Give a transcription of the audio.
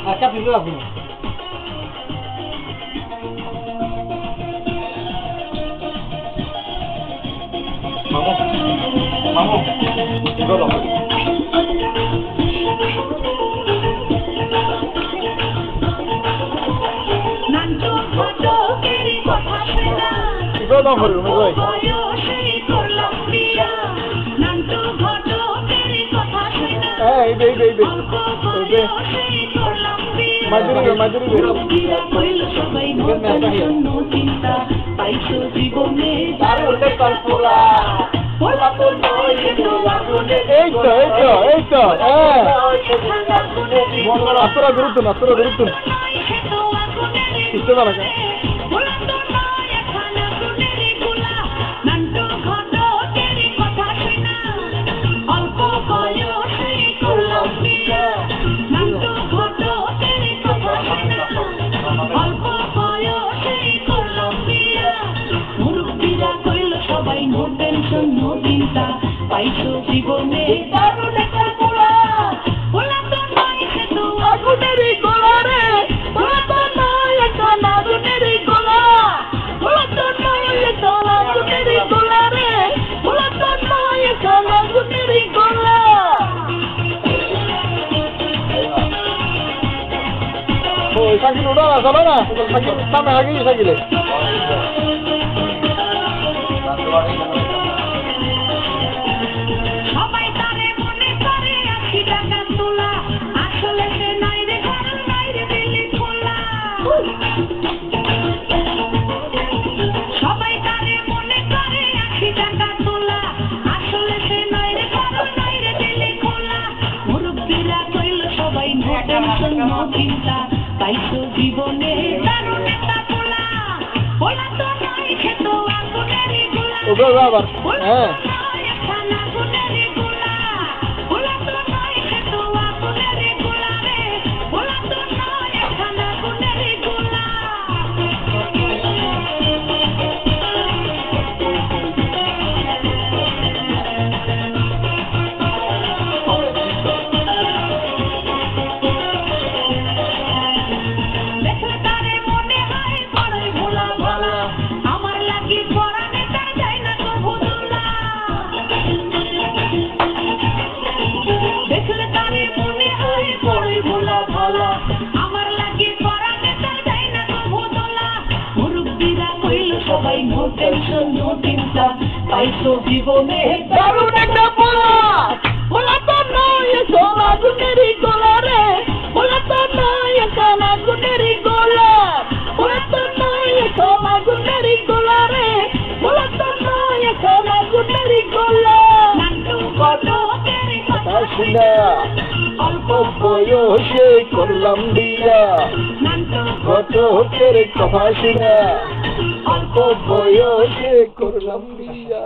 আচ্ছা ফিরে আপনি মামু মামু চলো নান্টু ফটো কেরি কথা শোনা কি দাম করে তুমি কই সেই করলাম বিয়া নান্টু ফটো কেরি কথা শোনা এই সেই করলাম বিয়া মাদুরি বিয়া কইল সবাই নতুন চিন্তা পাইছো জীবনে আরে ওটা কল্পনা বলা তো নয় তো আগুনে এই তো হ্যাঁ আতরা গুরুত্ব বুঝতে পারা পাইছো জীবনে দারুণ একটা গোলা গোলা তো নয় সে তো আগুনেরই গোলা রে গোলা তো নয় একটা আগুনেরই গোলা গোলা তো নয় একটা আগুনেরই গোলা রে গোলা তো নয় একটা আগুনেরই গোলা ওই সাইকেল উড়া না চলো না সাইকেল সামনে আগেই সাইকেলে সবাই তারে মনে করে 80 টাকা তোলা আসলে সে নাই রে ঘর নাই রে দিলি খোলা সবাই তারে মনে করে 80 টাকা তোলা আসলে সে নাই রে ঘর নাই রে দিলি খোলা মুরব্বিরা কইল সবাই নো টেনশন নো চিন্তা পাইছো জীবনে দারুণ একটা পোলা পোলা তো নাই খেত আগুনেরই গোলা ওগো আবার হ্যাঁ পাইছো জীবনে দারুণ একটা পোলা পোলা তো নয় সোনা গুনেরই গোলা রে পোলা তো নয় সোনা গুনেরই গোলা পোলা তো নয় সোনা গুনেরই গোলা রে পোলা তো নয় সোনা গুনেরই গোলা নান্টু ফটো কেরি কথা শুনা অল্প বয়সে করলাম বিয়া নান্টু ফটো কেরি কথা শুনা অল্প বয়সে করলাম বিয়া